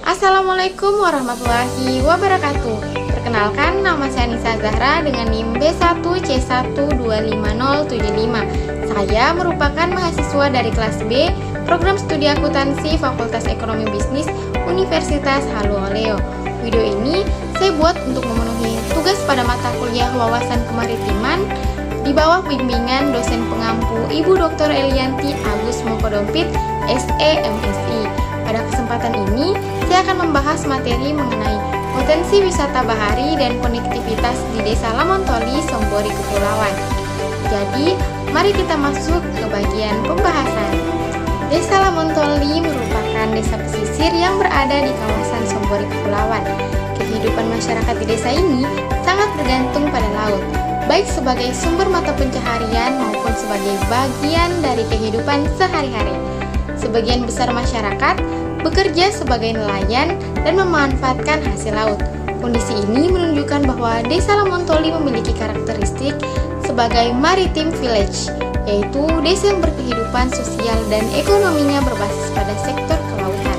Assalamualaikum warahmatullahi wabarakatuh. Perkenalkan, nama saya Anissa Zahra dengan NIM B1C125075. Saya merupakan mahasiswa dari kelas B, Program Studi Akuntansi Fakultas Ekonomi Bisnis Universitas Haluoleo. Video ini saya buat untuk memenuhi tugas pada mata kuliah Wawasan Kemaritiman di bawah bimbingan dosen pengampu Ibu Dr. Elianti Agus Mokodompit, SE MSI. Pada kesempatan ini, saya akan membahas materi mengenai potensi wisata bahari dan konektivitas di Desa Lamontoli, Sombori Kepulauan. Jadi, mari kita masuk ke bagian pembahasan. Desa Lamontoli merupakan desa pesisir yang berada di kawasan Sombori Kepulauan. Kehidupan masyarakat di desa ini sangat bergantung pada laut, baik sebagai sumber mata pencaharian maupun sebagai bagian dari kehidupan sehari-hari. Sebagian besar masyarakat bekerja sebagai nelayan dan memanfaatkan hasil laut. Kondisi ini menunjukkan bahwa Desa Lamontoli memiliki karakteristik sebagai maritime village, yaitu desa yang berkehidupan sosial dan ekonominya berbasis pada sektor kelautan.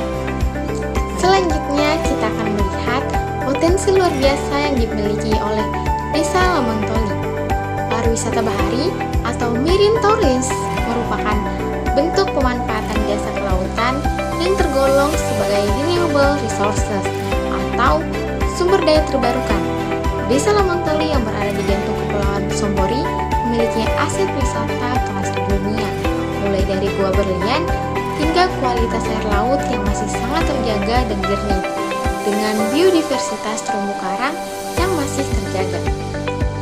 Selanjutnya, kita akan melihat potensi luar biasa yang dimiliki oleh Desa Lamontoli. Pariwisata bahari atau marine tourism merupakan bentuk pemanfaatan jasa kelautan yang tergolong sebagai renewable resources atau sumber daya terbarukan. Desa Lamontoli yang berada di jantung Kepulauan Sombori memiliki aset wisata kelas dunia, mulai dari gua berlian hingga kualitas air laut yang masih sangat terjaga dan jernih, dengan biodiversitas terumbu karang yang masih terjaga.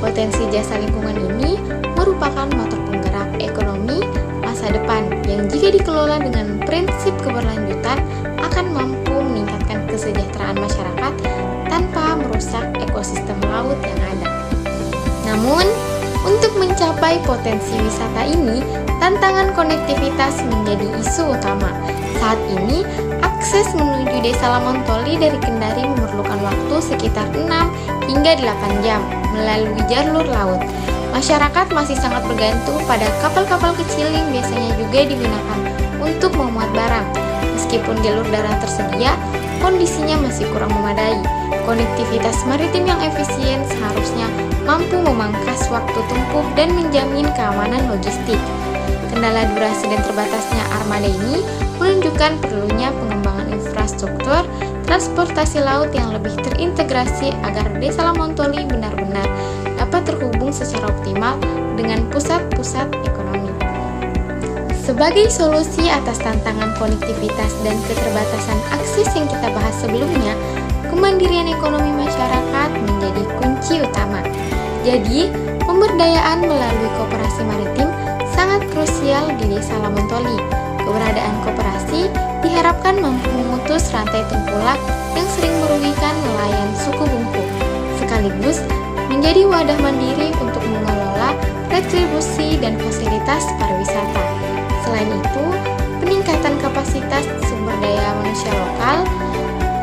Potensi jasa lingkungan ini merupakan motor penggerak ekonomi masa depan yang jika dikelola dengan prinsip keberlanjutan akan mampu meningkatkan kesejahteraan masyarakat tanpa merusak ekosistem laut yang ada. Namun, untuk mencapai potensi wisata ini, tantangan konektivitas menjadi isu utama. Saat ini, akses menuju Desa Lamontoli dari Kendari memerlukan waktu sekitar 6 hingga 8 jam melalui jalur laut. Masyarakat masih sangat bergantung pada kapal-kapal kecil yang biasanya juga digunakan untuk memuat barang. Meskipun jalur darat tersedia, kondisinya masih kurang memadai. Konektivitas maritim yang efisien seharusnya mampu memangkas waktu tempuh dan menjamin keamanan logistik. Kendala durasi dan terbatasnya armada ini menunjukkan perlunya pengembangan infrastruktur transportasi laut yang lebih terintegrasi agar Desa Lamontoli benar-benar dapat terhubung secara optimal dengan pusat-pusat ekonomi. Sebagai solusi atas tantangan konektivitas dan keterbatasan akses yang kita bahas sebelumnya, kemandirian ekonomi masyarakat menjadi kunci utama. Jadi, pemberdayaan melalui koperasi maritim sangat krusial di Desa Lamontoli. Keberadaan koperasi diharapkan mampu memutus rantai tengkulak yang sering merugikan nelayan suku Bungku, sekaligus menjadi wadah mandiri untuk mengelola retribusi dan fasilitas pariwisata. Selain itu, peningkatan kapasitas sumber daya manusia lokal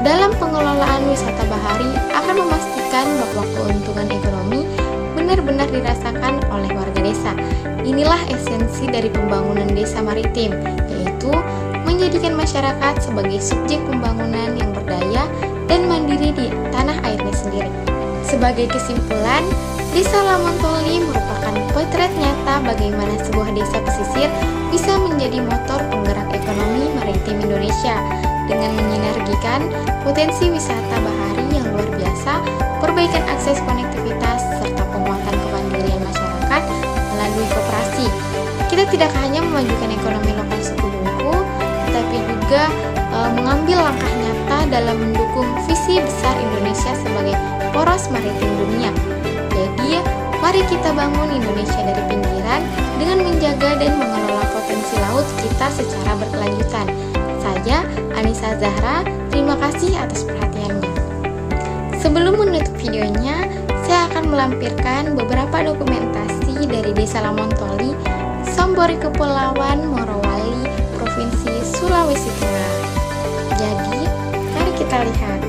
dalam pengelolaan wisata bahari akan memastikan bahwa keuntungan ekonomi benar-benar dirasakan oleh warga desa. Inilah esensi dari pembangunan desa maritim, yaitu menjadikan masyarakat sebagai subjek pembangunan yang berdaya dan mandiri di tanah airnya sendiri. Sebagai kesimpulan, Desa Lamontoli merupakan potret nyata bagaimana sebuah desa pesisir bisa menjadi motor penggerak ekonomi maritim Indonesia dengan menyinergikan potensi wisata bahari yang luar biasa, perbaikan akses konektivitas, serta penguatan kemandirian masyarakat melalui koperasi. Kita tidak hanya memajukan ekonomi lokal suku Bungku, tetapi juga mengambil langkah nyata dalam mendukung visi besar Indonesia sebagai poros maritim dunia. Jadi, mari kita bangun Indonesia dari pinggiran dengan menjaga dan mengelola potensi laut kita secara berkelanjutan. Saya, Anissa Zahra, terima kasih atas perhatiannya. Sebelum menutup videonya, saya akan melampirkan beberapa dokumentasi dari Desa Lamontoli, Sombori Kepulauan, Morowali, Provinsi Sulawesi Tengah. Jadi, mari kita lihat.